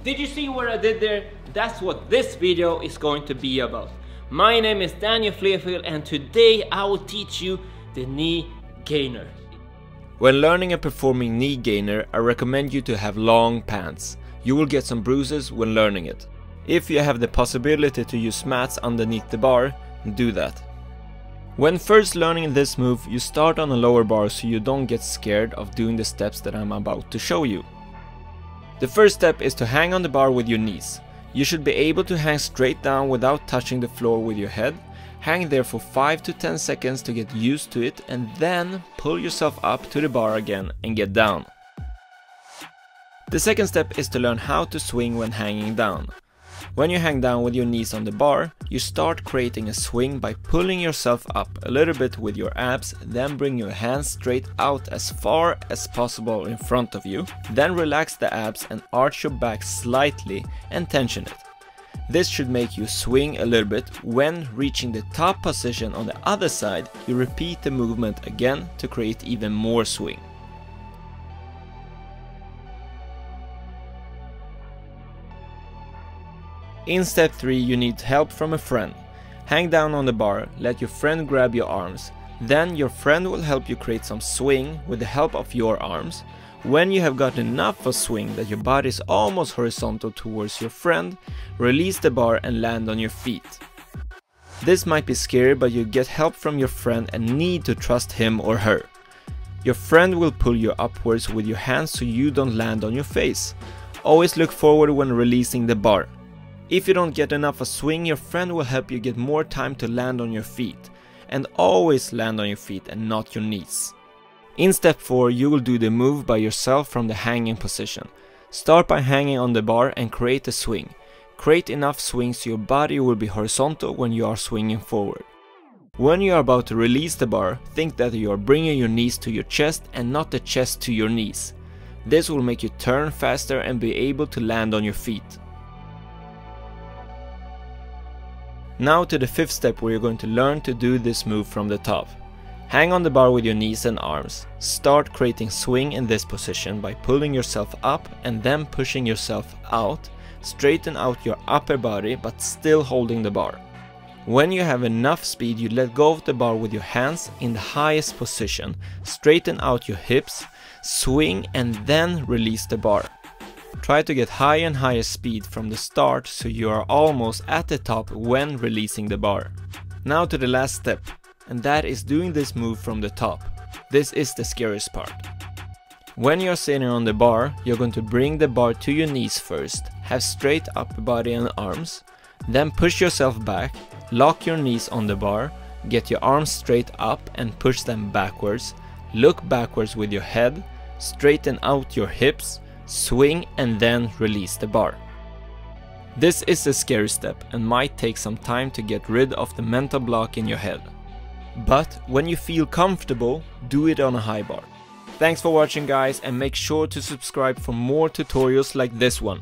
Did you see what I did there? That's what this video is going to be about. My name is Flefil and today I will teach you the knee gainer. When learning and performing knee gainer, I recommend you to have long pants. You will get some bruises when learning it. If you have the possibility to use mats underneath the bar, do that. When first learning this move, you start on a lower bar so you don't get scared of doing the steps that I'm about to show you. The first step is to hang on the bar with your knees. You should be able to hang straight down without touching the floor with your head. Hang there for 5 to 10 seconds to get used to it and then pull yourself up to the bar again and get down. The second step is to learn how to swing when hanging down. When you hang down with your knees on the bar, you start creating a swing by pulling yourself up a little bit with your abs, then bring your hands straight out as far as possible in front of you, then relax the abs and arch your back slightly and tension it. This should make you swing a little bit. When reaching the top position on the other side, you repeat the movement again to create even more swing. In step 3, you need help from a friend. Hang down on the bar, let your friend grab your arms. Then your friend will help you create some swing with the help of your arms. When you have got enough of swing that your body is almost horizontal towards your friend, release the bar and land on your feet. This might be scary, but you get help from your friend and need to trust him or her. Your friend will pull you upwards with your hands so you don't land on your face. Always look forward when releasing the bar. If you don't get enough of swing, your friend will help you get more time to land on your feet. And always land on your feet and not your knees. In step 4, you will do the move by yourself from the hanging position. Start by hanging on the bar and create a swing. Create enough swing so your body will be horizontal when you are swinging forward. When you are about to release the bar, think that you are bringing your knees to your chest and not the chest to your knees. This will make you turn faster and be able to land on your feet. Now to the 5th step, where you're going to learn to do this move from the top. Hang on the bar with your knees and arms. Start creating swing in this position by pulling yourself up and then pushing yourself out. Straighten out your upper body but still holding the bar. When you have enough speed, you let go of the bar with your hands in the highest position. Straighten out your hips, swing and then release the bar. Try to get higher and higher speed from the start so you are almost at the top when releasing the bar. Now to the last step, and that is doing this move from the top. This is the scariest part. When you're sitting on the bar, you're going to bring the bar to your knees first, have straight upper body and arms, then push yourself back, lock your knees on the bar, get your arms straight up and push them backwards, look backwards with your head, straighten out your hips, swing and then release the bar. This is a scary step and might take some time to get rid of the mental block in your head. But when you feel comfortable, do it on a high bar. Thanks for watching guys, and make sure to subscribe for more tutorials like this one.